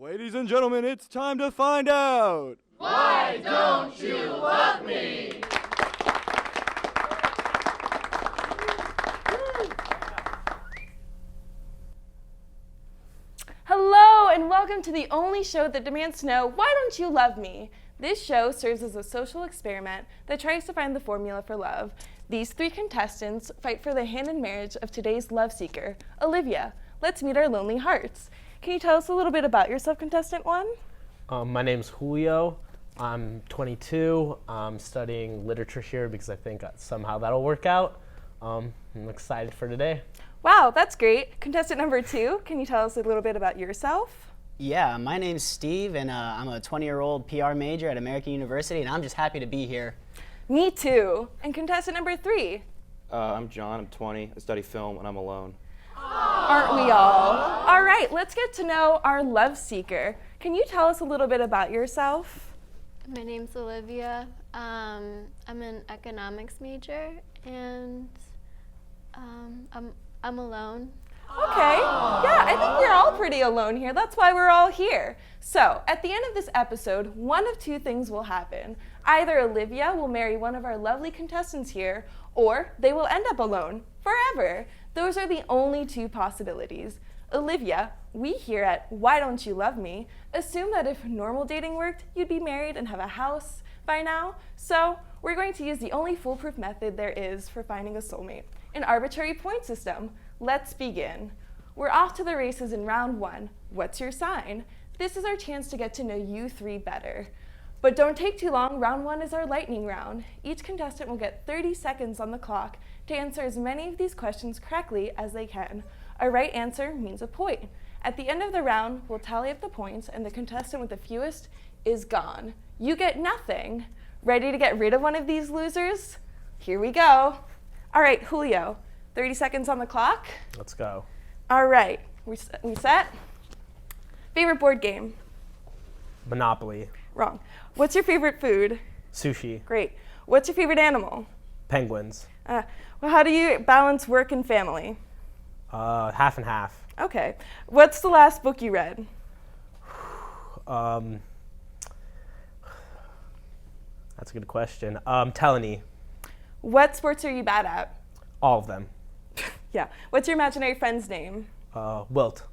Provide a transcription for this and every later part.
Ladies and gentlemen, it's time to find out. Why don't you love me? Hello and welcome to the only show that demands to know, why don't you love me? This show serves as a social experiment that tries to find the formula for love. These three contestants fight for the hand in marriage of today's love seeker, Olivia. Let's meet our lonely hearts. Can you tell us a little bit about yourself, contestant one? My name's Julio. I'm 22. I'm studying literature here because I think somehow that'll work out. I'm excited for today. Wow, that's great. Contestant number 2, can you tell us a little bit about yourself? Yeah, my name's Steve, and I'm a 20-year-old PR major at American University, and I'm just happy to be here. Me too. And contestant number 3? I'm John, I'm 20, I study film, and I'm alone. Aren't we all? All right, let's get to know our love seeker. Can you tell us a little bit about yourself? My name's Olivia. I'm an economics major, and I'm alone. Okay, yeah, I think we're all pretty alone here. That's why we're all here. So, at the end of this episode, one of two things will happen. Either Olivia will marry one of our lovely contestants here, or they will end up alone forever. Those are the only two possibilities. Olivia, we here at Why Don't You Love Me assume that if normal dating worked, you'd be married and have a house by now. So, we're going to use the only foolproof method there is for finding a soulmate, an arbitrary point system. Let's begin. We're off to the races in round 1. What's your sign? This is our chance to get to know you three better. But don't take too long. Round 1 is our lightning round. Each contestant will get 30 seconds on the clock to answer as many of these questions correctly as they can. A right answer means a point. At the end of the round, we'll tally up the points, and the contestant with the fewest is gone. You get nothing. Ready to get rid of one of these losers? Here we go. All right, Julio, 30 seconds on the clock. Let's go. All right, we set? Favorite board game? Monopoly. Wrong. What's your favorite food? Sushi. Great. What's your favorite animal? Penguins. Well, how do you balance work and family? Half and half. Okay. What's the last book you read? That's a good question. Teleny. What sports are you bad at? All of them. Yeah. What's your imaginary friend's name? Wilt.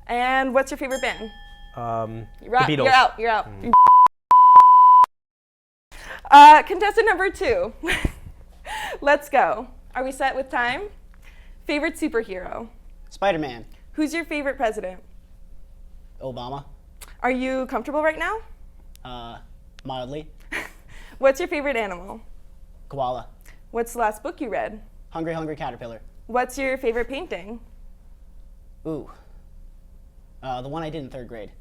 And what's your favorite band? The You're out. Beatles. You're out. Contestant number 2. Let's go. Are we set with time? Favorite superhero? Spider-Man. Who's your favorite president? Obama. Are you comfortable right now? Mildly. What's your favorite animal? Koala. What's the last book you read? Hungry, Hungry Caterpillar. What's your favorite painting? Ooh. The one I did in 3rd grade.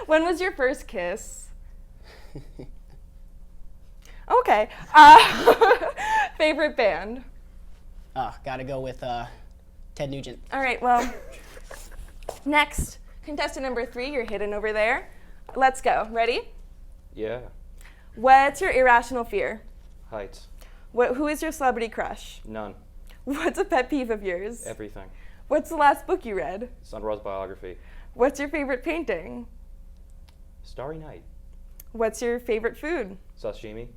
When was your first kiss? Okay. Favorite band? Gotta go with Ted Nugent. All right, well, next, contestant number 3, you're hidden over there. Let's go. Ready? Yeah. What's your irrational fear? Heights. Who is your celebrity crush? None. What's a pet peeve of yours? Everything. What's the last book you read? Sun Ra's biography. What's your favorite painting? Starry Night. What's your favorite food? Sashimi.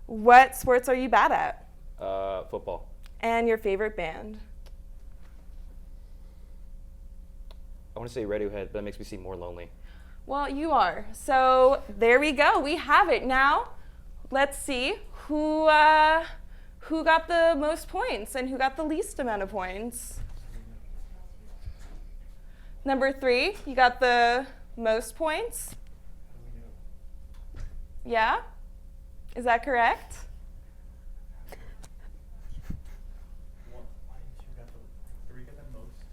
What sports are you bad at? Football. And your favorite band? I want to say Radiohead, but that makes me seem more lonely. Well, you are. So there we go. We have it. Now, let's see who got the most points and who got the least amount of points. Number 3, you got the most points. Yeah? Is that correct?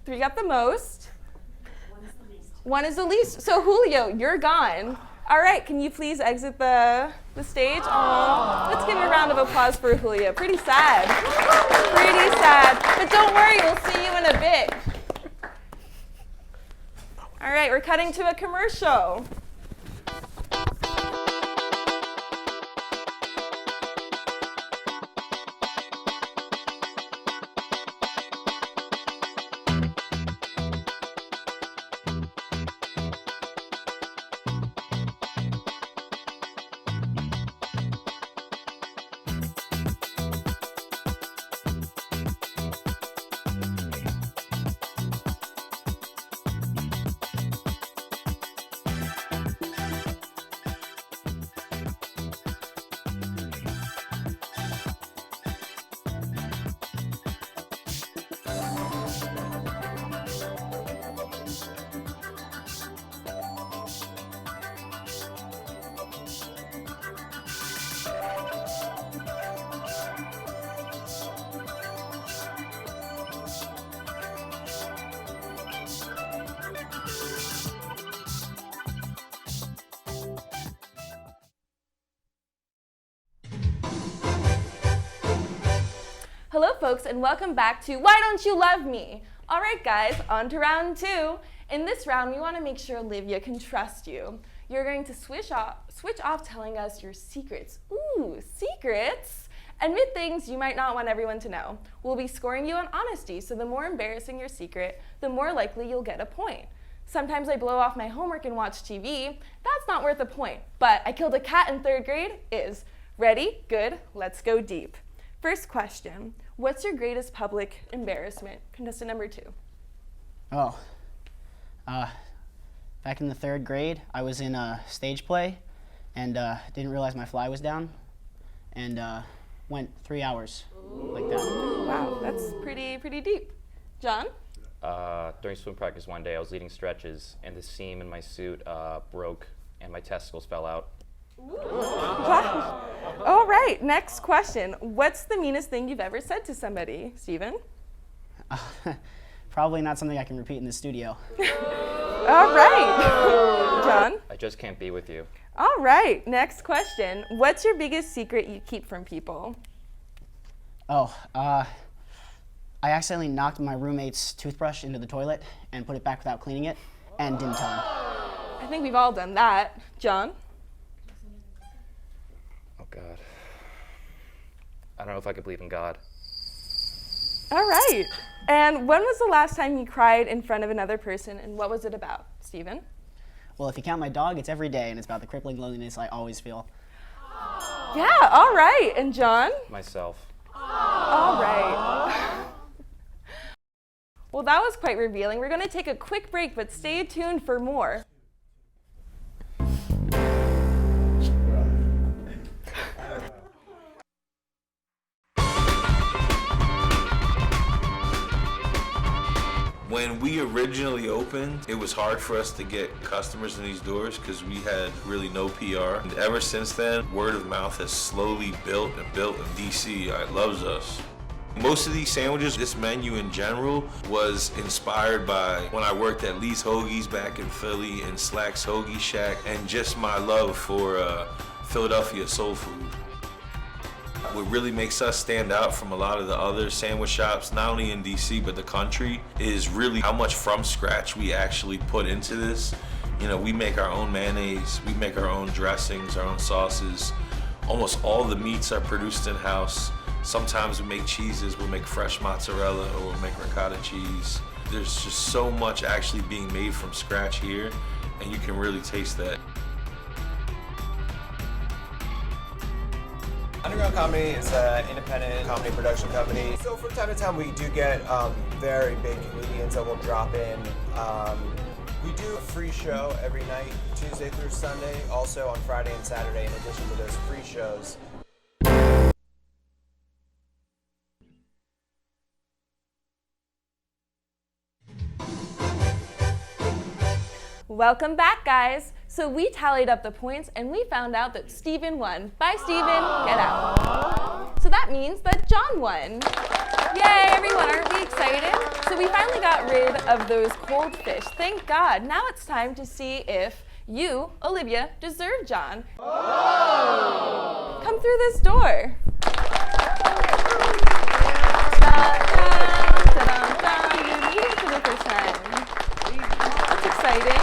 Three got the most. One is the least. So Julio, you're gone. All right, can you please exit the stage? Aww. Let's give a round of applause for Julio. Pretty sad. Pretty sad. But don't worry, we'll see you in a bit. All right, we're cutting to a commercial. Hello, folks, and welcome back to Why Don't You Love Me? All right, guys, on to round 2. In this round, we want to make sure Olivia can trust you. You're going to switch off telling us your secrets. Ooh, secrets? Admit things you might not want everyone to know. We'll be scoring you on honesty, so the more embarrassing your secret, the more likely you'll get a point. Sometimes I blow off my homework and watch TV. That's not worth a point, but I killed a cat in 3rd grade is. Ready? Good. Let's go deep. First question. What's your greatest public embarrassment? Contestant number 2. Oh, back in the 3rd grade, I was in a stage play and didn't realize my fly was down and went 3 hours like that. Wow, that's pretty deep. John? During swim practice one day, I was leading stretches, and the seam in my suit broke, and my testicles fell out. Wow. All right, next question. What's the meanest thing you've ever said to somebody? Steven? Probably not something I can repeat in the studio. All right. John? I just can't be with you. All right, next question. What's your biggest secret you keep from people? Oh, I accidentally knocked my roommate's toothbrush into the toilet and put it back without cleaning it and didn't tell him. I think we've all done that. John? Oh, God. I don't know if I could believe in God. All right. And when was the last time you cried in front of another person, and what was it about? Steven? Well, if you count my dog, it's every day, and it's about the crippling loneliness I always feel. Yeah, all right. And John? Myself. All right. Well, that was quite revealing. We're going to take a quick break, but stay tuned for more. When we originally opened, it was hard for us to get customers in these doors because we had really no PR. And ever since then, word of mouth has slowly built, and DC loves us. Most of these sandwiches, this menu in general, was inspired by when I worked at Lee's Hoagies back in Philly and Slack's Hoagie Shack, and just my love for Philadelphia soul food. What really makes us stand out from a lot of the other sandwich shops, not only in DC, but the country, is really how much from scratch we actually put into this. You know, we make our own mayonnaise, we make our own dressings, our own sauces. Almost all the meats are produced in-house. Sometimes we make cheeses, we'll make fresh mozzarella, or we'll make ricotta cheese. There's just so much actually being made from scratch here, and you can really taste that. Underground Comedy is an independent comedy production company. So from time to time we do get very big comedians that will drop in. We do a free show every night, Tuesday through Sunday, also on Friday and Saturday in addition to those free shows. Welcome back, guys. So we tallied up the points and we found out that Steven won. Bye, Steven. Get out. So that means that John won. Yay, everyone. Aren't we excited? So we finally got rid of those cold fish. Thank God. Now it's time to see if you, Olivia, deserve John. Come through this door. You're meeting for the first time. That's exciting.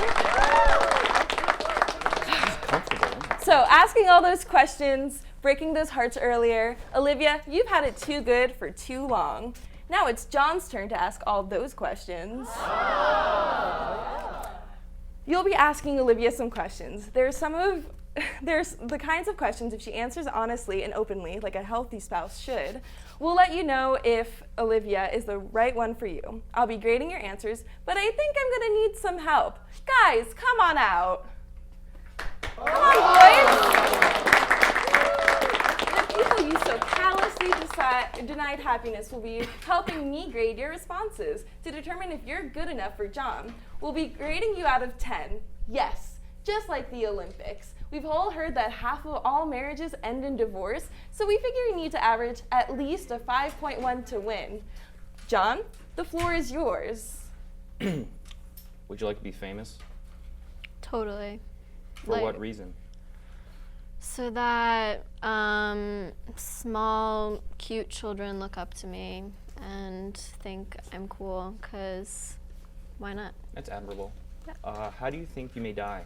So asking all those questions, breaking those hearts earlier, Olivia, you've had it too good for too long. Now it's John's turn to ask all those questions. You'll be asking Olivia some questions. There's the kinds of questions, if she answers honestly and openly, like a healthy spouse should, we'll let you know if Olivia is the right one for you. I'll be grading your answers, but I think I'm gonna need some help. Guys, come on out. Come on, boys. The people you so callously denied happiness will be helping me grade your responses to determine if you're good enough for John. We'll be grading you out of 10. Yes, just like the Olympics. We've all heard that half of all marriages end in divorce, so we figure you need to average at least a 5.1 to win. John, the floor is yours. Would you like to be famous? Totally. For what reason? So that small, cute children look up to me and think I'm cool, because why not? That's admirable. Yeah. How do you think you may die?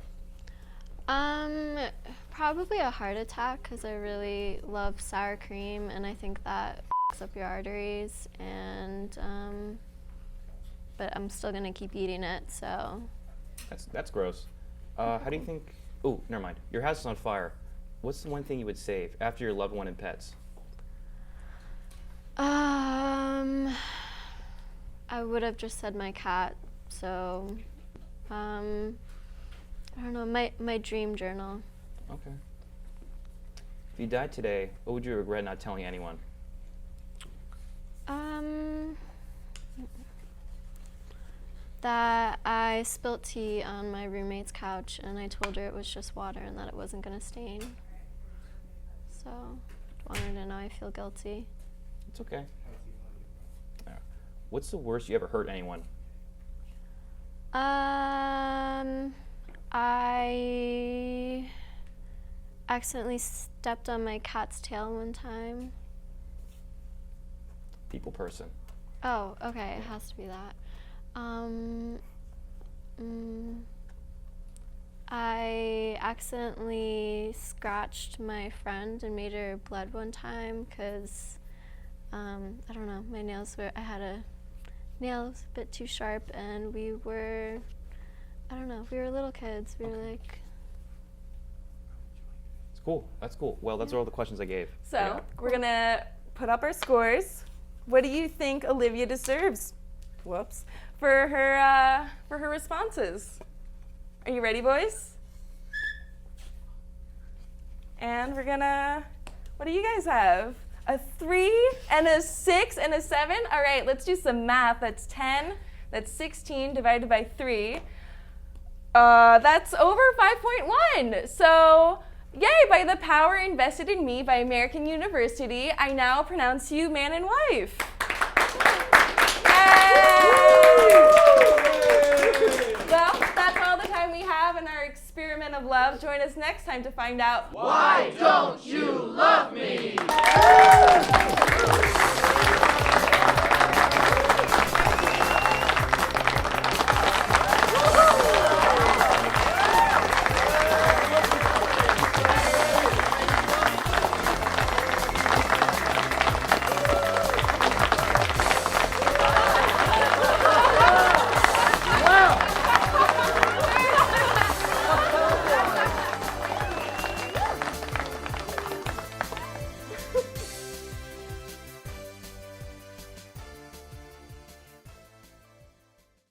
Probably a heart attack, because I really love sour cream, and I think that f***s up your arteries, and but I'm still gonna keep eating it, so. That's gross. How do you think? Oh, never mind. Your house is on fire. What's the one thing you would save after your loved one and pets? I would have just said my cat, so I don't know, my dream journal. Okay. If you died today, what would you regret not telling anyone? That I spilt tea on my roommate's couch and I told her it was just water and that it wasn't gonna stain. So, want her to know I feel guilty. It's okay. What's the worst you ever hurt anyone? I accidentally stepped on my cat's tail one time. People person. Oh, okay, it has to be that. I accidentally scratched my friend and made her blood one time because, I don't know, my nails were, I had a nails a bit too sharp and we were, I don't know, we were little kids. We were like... It's cool. That's cool. Well, that's all the questions I gave. So, we're gonna put up our scores. What do you think Olivia deserves? Whoops. For her responses. Are you ready, boys? And we're gonna, what do you guys have? A 3 and a 6 and a 7? All right, let's do some math. That's 10, that's 16 divided by 3. That's over 5.1. So, yay, by the power invested in me by American University, I now pronounce you man and wife. Well, that's all the time we have in our experiment of love. Join us next time to find out, Why don't you love me?